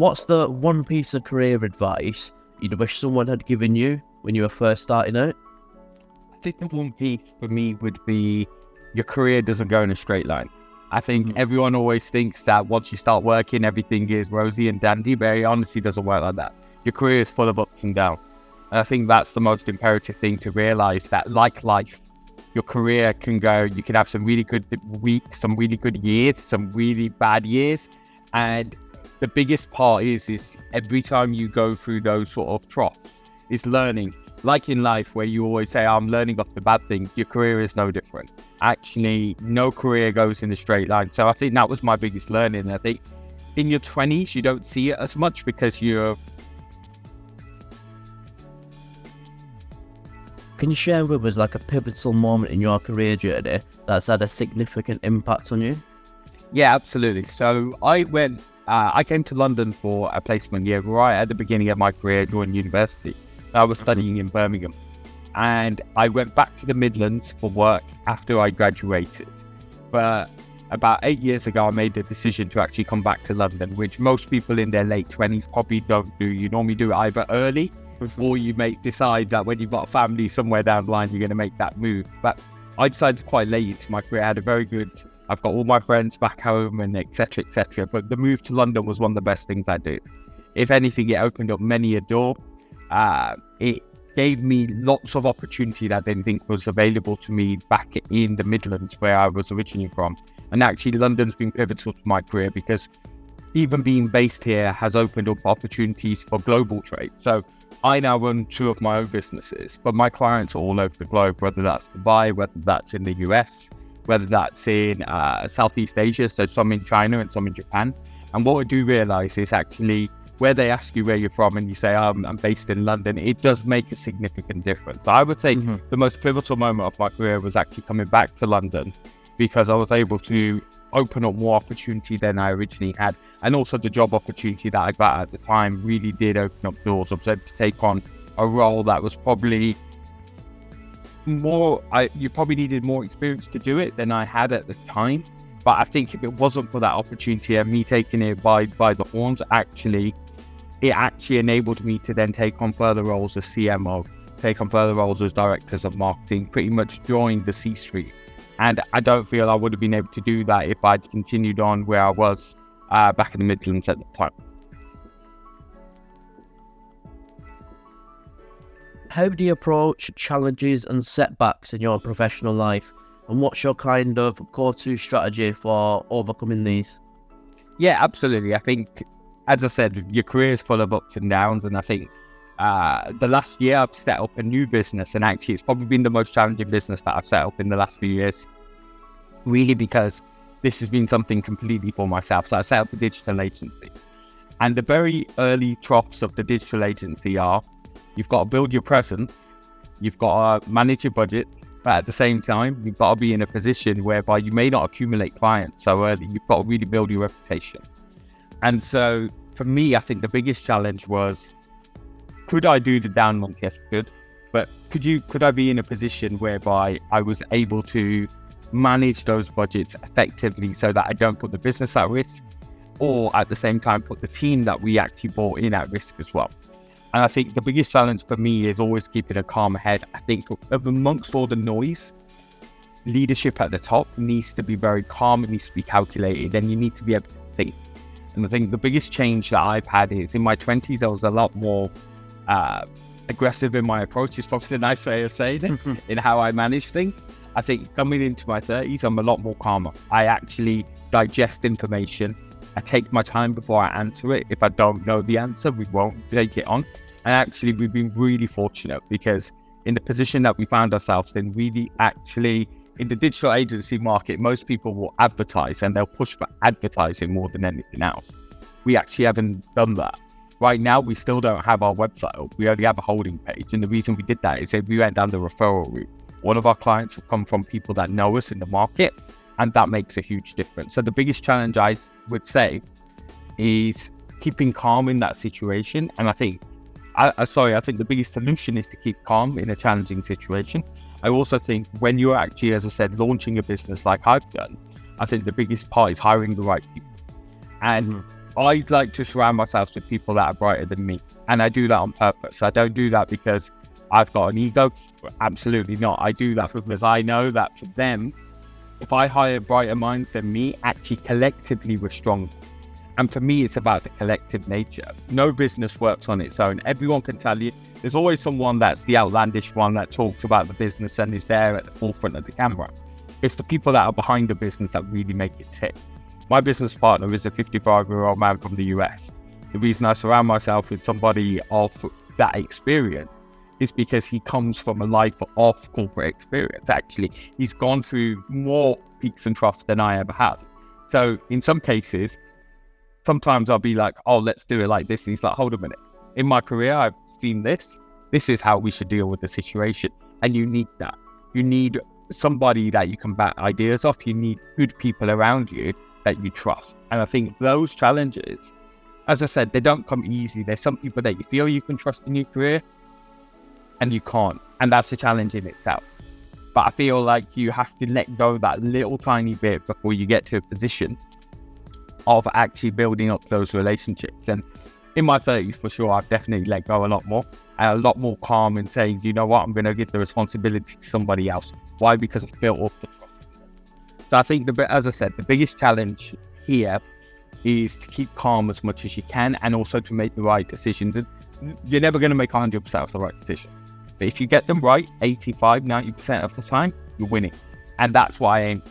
what's the one piece of career advice you'd wish someone had given you when you were first starting out? I think the one piece for me would be your career doesn't go in a straight line. I think everyone always thinks that once you start working, everything is rosy and dandy, but it honestly doesn't work like that. Your career is full of ups and downs. And I think that's the most imperative thing to realize, that like life, your career can go, you can have some really good weeks, some really good years, some really bad years. And the biggest part is every time you go through those sort of troughs, is learning. Like in life, where you always say, I'm learning off the bad things, your career is no different. Actually, no career goes in a straight line. So I think that was my biggest learning. I think in your 20s, you don't see it as much because you're... Can you share with us like a pivotal moment in your career journey that's had a significant impact on you? Yeah, absolutely. So I came to London for a placement year right at the beginning of my career during university. I was studying in Birmingham, and I went back to the Midlands for work after I graduated. But about 8 years ago, I made the decision to actually come back to London, which most people in their late 20s probably don't do. You normally do it either early, or you may decide that when you've got a family somewhere down the line, you're going to make that move. But I decided quite late into my career. I had I've got all my friends back home and etc. But the move to London was one of the best things I did. If anything, it opened up many a door. It gave me lots of opportunity that I didn't think was available to me back in the Midlands, where I was originally from. And actually, London's been pivotal to my career, because even being based here has opened up opportunities for global trade. So I now run 2 of my own businesses, but my clients are all over the globe, whether that's Dubai, whether that's in the US, whether that's in Southeast Asia, so some in China and some in Japan. And what I do realize is actually, where they ask you where you're from and you say, I'm based in London, it does make a significant difference. So I would say the most pivotal moment of my career was actually coming back to London, because I was able to open up more opportunity than I originally had. And also the job opportunity that I got at the time really did open up doors. I was able to take on a role that was probably you probably needed more experience to do it than I had at the time. But I think if it wasn't for that opportunity and me taking it by the horns, it actually enabled me to then take on further roles as CMO, take on further roles as directors of marketing, pretty much join the C-suite. And I don't feel I would have been able to do that if I'd continued on where I was back in the Midlands at the time. How do you approach challenges and setbacks in your professional life? And what's your kind of go-to strategy for overcoming these? Yeah, absolutely. I think, as I said, your career is full of ups and downs. And I think the last year I've set up a new business, and actually it's probably been the most challenging business that I've set up in the last few years, really, because this has been something completely for myself. So I set up a digital agency, and the very early troughs of the digital agency are, you've got to build your presence, you've got to manage your budget, but at the same time, you've got to be in a position whereby you may not accumulate clients so early. You've got to really build your reputation. And so for me, I think the biggest challenge was, could I do the down month? Yes, I could. But could I be in a position whereby I was able to manage those budgets effectively so that I don't put the business at risk, or at the same time put the team that we actually brought in at risk as well? And I think the biggest challenge for me is always keeping a calm head. I think amongst all the noise, leadership at the top needs to be very calm, it needs to be calculated, and you need to be able to think. And I think the biggest change that I've had is, in my 20s, I was a lot more aggressive in my approach, is probably the nice way of saying it, in how I manage things. I think coming into my 30s, I'm a lot more calmer. I actually digest information. I take my time before I answer it. If I don't know the answer, we won't take it on. And actually, we've been really fortunate, because in the position that we found ourselves in, really actually, in the digital agency market, most people will advertise and they'll push for advertising more than anything else. We actually haven't done that. Right now, we still don't have our website up. We only have a holding page. And the reason we did that is that we went down the referral route. One of our clients have come from people that know us in the market, and that makes a huge difference. So the biggest challenge, I would say, is keeping calm in that situation. And I think the biggest solution is to keep calm in a challenging situation. I also think when you're actually, as I said, launching a business like I've done, I think the biggest part is hiring the right people. And I like to surround myself with people that are brighter than me. And I do that on purpose. I don't do that because I've got an ego. Absolutely not. I do that because I know that for them, if I hire brighter minds than me, actually collectively we're stronger. And for me, it's about the collective nature. No business works on its own. Everyone can tell you. There's always someone that's the outlandish one that talks about the business and is there at the forefront of the camera. It's the people that are behind the business that really make it tick. My business partner is a 55-year-old man from the US. The reason I surround myself with somebody of that experience is because he comes from a life of corporate experience. Actually, he's gone through more peaks and troughs than I ever have. So in some cases, sometimes I'll be like, oh, let's do it like this. And he's like, hold a minute. In my career, I've seen this. This is how we should deal with the situation. And you need that. You need somebody that you can bat ideas off. You need good people around you that you trust. And I think those challenges, as I said, they don't come easy. There's some people that you feel you can trust in your career and you can't. And that's a challenge in itself. But I feel like you have to let go of that little tiny bit before you get to a position of actually building up those relationships. And in my 30s, for sure, I've definitely let go a lot more and a lot more calm in saying, you know what, I'm going to give the responsibility to somebody else. Why? Because I've built up the trust. So I think, as I said, the biggest challenge here is to keep calm as much as you can and also to make the right decisions. And you're never going to make 100% of the right decision. But if you get them right 85, 90% of the time, you're winning. And that's why I aim